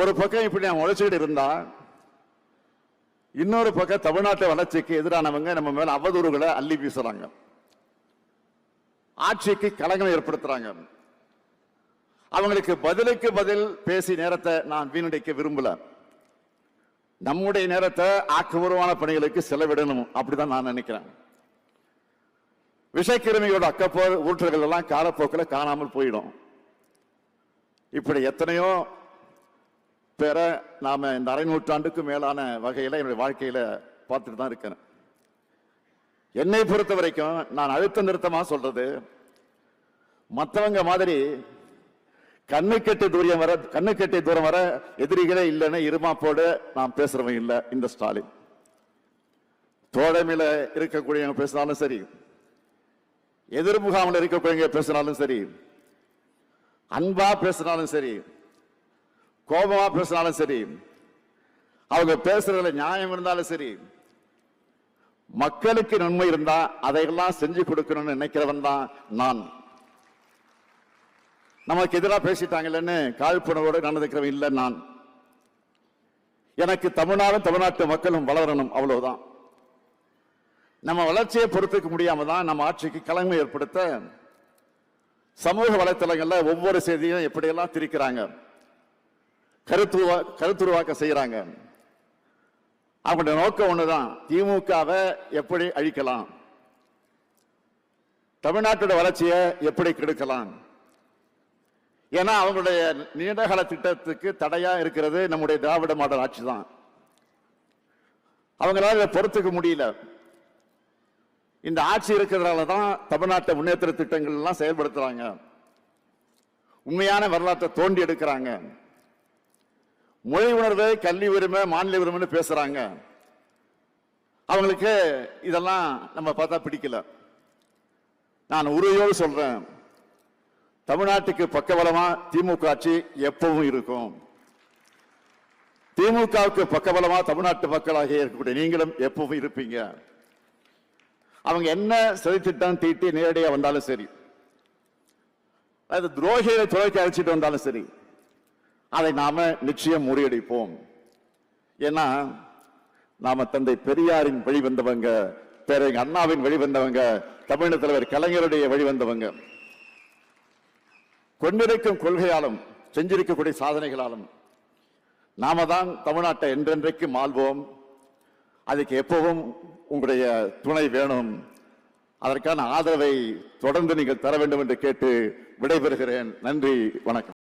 ஒரு பக்கம் இப்படி நான் உழைச்சிக்கிட்டு இருந்தா, இன்னொரு பக்கம் தமிழ்நாட்டு வளர்ச்சிக்கு எதிரானவங்க நம்ம மேல அவதூறுகளை அள்ளி வீசுறாங்க, ஆட்சிக்கு களங்கம் ஏற்படுத்துறாங்க. அவங்களுக்கு பதிலுக்கு பதில் பேசி நேரத்தை நான் வீணடிக்க விரும்பல. நம்முடைய நேரத்தை ஆக்கப்பூர்வமான பணிகளுக்கு செலவிடணும், அப்படிதான் நான் நினைக்கிறேன். விஷக்கிருமியோட அக்கப்போர் ஊற்றுகள் எல்லாம் காலப்போக்கில் காணாமல் போயிடும். இப்படி எத்தனையோ பேரை நாம இந்த அரை நூற்றாண்டுக்கு மேலான வகையில என்னுடைய வாழ்க்கையில பார்த்துட்டு தான் இருக்கிறேன். என்னை பொறுத்த வரைக்கும் நான் அழுத்த நிறுத்தமா சொல்றது, மற்றவங்க மாதிரி கண்ணுக்கெட்டி தூரம் வர எதிரிகளே இல்லைன்னு இருமாப்போடு நான் பேசுறவன் இல்லை. இந்த ஸ்டாலின் தோழமையில இருக்கக்கூடியவங்க பேசினாலும் சரி, எதிர்முகாமில் இருக்கக்கூடியவங்க பேசினாலும் சரி, அன்பா பேசினாலும் சரி, கோபமா பேசினாலும் சரி, அவங்க பேசுறதுல நியாயம் இருந்தாலும் சரி, மக்களுக்கு நன்மை இருந்தா அதையெல்லாம் செஞ்சு கொடுக்கணும்னு நினைக்கிறவன் தான் நான். நமக்கு எதிராக பேசிட்டாங்கன்னு காழ்ப்புணர்வோடு நடந்துக்கிறவன் இல்லை நான். எனக்கு தமிழ்நாட்டு மக்களும் வளரணும், அவ்வளவுதான். நம்ம வளர்ச்சியை பொறுத்துக்க முடியாம தான் நம்ம ஆட்சிக்கு களங்கம் ஏற்படுத்த சமூக வலைத்தளங்கள்ல ஒவ்வொரு செய்தியும் எப்படியெல்லாம் திரிக்கிறாங்க, கருத்துருவாக்க செய்யறாங்க. அவங்களுடைய நோக்கம் ஒண்ணுதான், திமுகவை எப்படி அழிக்கலாம், தமிழ்நாட்டோட வளர்ச்சியை எப்படி கெடுக்கலாம். ஏன்னா அவங்களுடைய நீண்டகால திட்டத்துக்கு தடையா இருக்கிறது நம்முடைய திராவிட மாடல் ஆட்சி தான். அவங்களால இதை பொறுத்துக்க முடியல. இந்த ஆட்சி இருக்கிறதால தான் தமிழ்நாட்டை முன்னேற்ற திட்டங்கள் எல்லாம் செயல்படுத்துறாங்க, உண்மையான வரலாற்றை தோண்டி எடுக்கிறாங்க, மொழி உணர்வு, கல்வி உரிமை, மாநில உரிமைன்னு பேசுறாங்க. அவங்களுக்கு இதெல்லாம் நம்ம பார்த்தா பிடிக்கல. நான் உறுதியோடு சொல்றேன், தமிழ்நாட்டுக்கு பக்கபலமா திமுக ஆட்சி எப்பவும் இருக்கும். திமுகவுக்கு பக்கபலமா தமிழ்நாட்டு மக்களாக இருக்கக்கூடிய நீங்களும் எப்பவும் இருப்பீங்க. அவங்க என்ன சதித்திட்டம் தீட்டி நேரடியாக வந்தாலும் சரி, அது துரோகிகளை துறைக்கு அழைச்சிட்டு வந்தாலும் சரி, அதை நாம நிச்சயம் முறியடிப்போம். ஏன்னா நாம தந்தை பெரியாரின் வழிவந்தவங்க, பேரறிஞர் அண்ணாவின் வழிவந்தவங்க, தமிழக தலைவர் கலைஞருடைய வழிவந்தவங்க. கொண்டிருக்கும் கொள்கையாலும் செஞ்சிருக்கக்கூடிய சாதனைகளாலும் நாம தான் தமிழ்நாட்டை என்றென்றைக்கு மாள்வோம். அதுக்கு எப்பவும் உங்களுடைய துணை வேணும். அதற்கான ஆதரவை தொடர்ந்து நீங்கள் தர வேண்டும் என்று கேட்டு விடைபெறுகிறேன். நன்றி, வணக்கம்.